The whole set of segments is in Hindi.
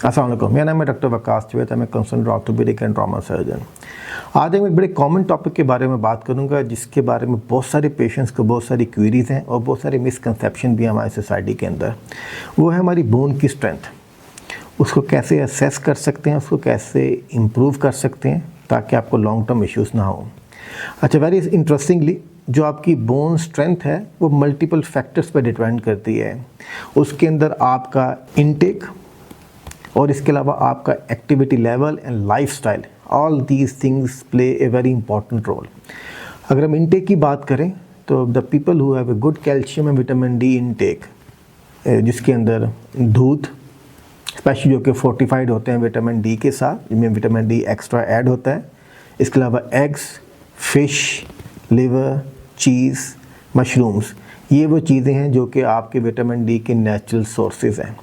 अस्सलाम वालेकुम, मेरा नाम है डॉक्टर वकास जवेद, मैं consultant orthopaedic and trauma surgeon. आज मैं एक बड़े कॉमन टॉपिक के बारे में बात करूंगा, जिसके बारे में बहुत सारे पेशेंट्स को बहुत सारी क्वेरीज हैं और बहुत सारे मिसकंसेप्शन भी हमारी सोसाइटी के अंदर। वो है हमारी बोन की स्ट्रेंथ। उसको कैसे असेस कर सकते हैं, उसको कैसे इम्प्रूव कर सकते हैं ताकि आपको लॉन्ग टर्म इश्यूज़ ना हो। अच्छा, वेरी इंटरेस्टिंगली जो आपकी बोन स्ट्रेंथ है वो मल्टीपल फैक्टर्स पर डिपेंड करती है। उसके अंदर आपका इनटेक और इसके अलावा आपका activity level and lifestyle, all these things play a very important role. अगर हम इनटेक की बात करें तो the people who have a good calcium and vitamin D intake, जिसके अंदर दूध स्पेशली जो कि फोर्टिफाइड होते हैं विटामिन डी के साथ, जिनमें विटामिन डी एक्स्ट्रा ऐड होता है। इसके अलावा eggs, fish, liver, cheese, mushrooms, ये वो चीज़ें हैं जो कि आपके विटामिन डी के नेचुरल सोर्सेज हैं।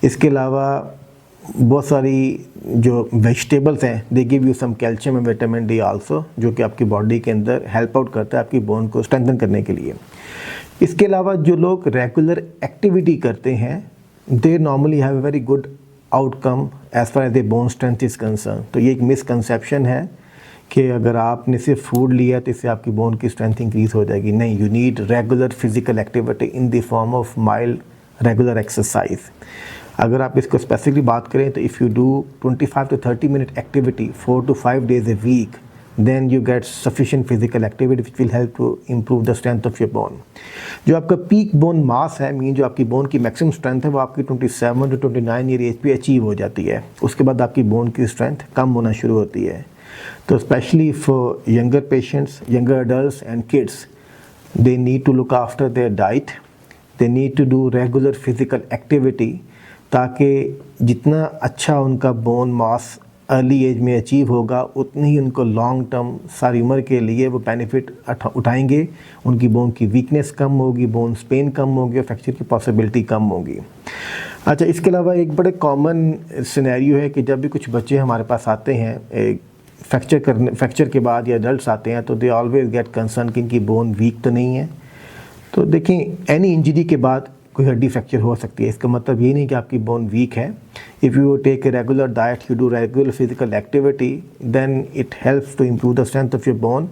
इसके अलावा बहुत सारी जो वेजिटेबल्स हैं, they give you some calcium and vitamin D also, जो कि आपकी बॉडी के अंदर हेल्प आउट करता है आपकी बोन को स्ट्रेंथन करने के लिए। इसके अलावा जो लोग रेगुलर एक्टिविटी करते हैं, they normally have a very good outcome as far as the bone strength is concern. तो ये एक मिसकंसेप्शन है कि अगर आपने सिर्फ फूड लिया तो इससे आपकी बोन की स्ट्रेंथ इंक्रीज़ हो जाएगी। नहीं, you need regular physical activity in the form of mild regular exercise. अगर आप इसको स्पेसिफिकली बात करें तो if you do 25 to 30 minute activity 4 to 5 days a week, then you get sufficient physical activity which will help to improve the strength of your bone. जो आपका पीक बोन मास है, मीन जो आपकी बोन की मैक्सिमम स्ट्रेंथ है, वो आपकी 27 to 29 ईयर एज पे अचीव हो जाती है। उसके बाद आपकी बोन की स्ट्रेंथ कम होना शुरू होती है। तो specially for younger patients, younger adults and kids, they need to look after their diet, they need to do regular physical activity, ताकि जितना अच्छा उनका बोन मास अर्ली एज में अचीव होगा, उतनी ही उनको लॉन्ग टर्म सारी उम्र के लिए वो बेनिफिट उठाएंगे। उनकी बोन की वीकनेस कम होगी, बोन स्पेन कम होगी और फ्रैक्चर की पॉसिबिलिटी कम होगी। अच्छा, इसके अलावा एक बड़े कॉमन सिनेरियो है कि जब भी कुछ बच्चे हमारे पास आते हैं फ्रैक्चर के बाद या एडल्ट्स आते हैं, तो दे ऑलवेज गेट कंसर्न कि इनकी बोन वीक तो नहीं है। तो देखें, एनी इंजरी के बाद कोई हड्डी फ्रैक्चर हो सकती है। इसका मतलब ये नहीं कि आपकी बोन वीक है। If you take a regular diet, you do regular physical activity, then it helps to improve the strength of your bone.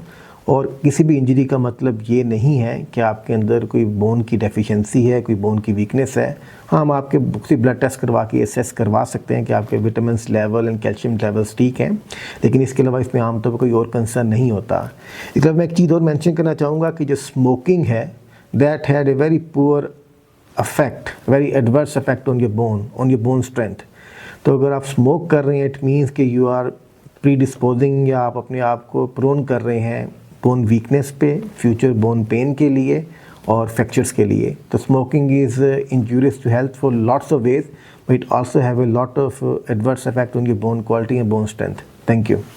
और किसी भी इंजरी का मतलब ये नहीं है कि आपके अंदर कोई बोन की डेफिशिएंसी है, कोई बोन की वीकनेस है। हाँ, हम आपके से ब्लड टेस्ट करवा के असेस करवा सकते हैं कि आपके vitamin level and calcium levels ठीक हैं, लेकिन इसके अलावा इसमें आमतौर पर कोई और कंसर्न नहीं होता। इसके अलावा मैं एक चीज़ और मेंशन करना चाहूँगा कि जो स्मोकिंग है, that had a very poor affect, very adverse affect on your bone strength. तो अगर आप स्मोक कर रहे हैं, इट मीन्स कि यू आर प्री डिस्पोजिंग, या आप अपने आप को प्रोन कर रहे हैं बोन वीकनेस पे, फ्यूचर बोन पेन के लिए और फ्रैक्चर्स के लिए। तो smoking is injurious to health for lots of ways, but it also have a lot of adverse affect on your bone quality and bone strength. Thank you.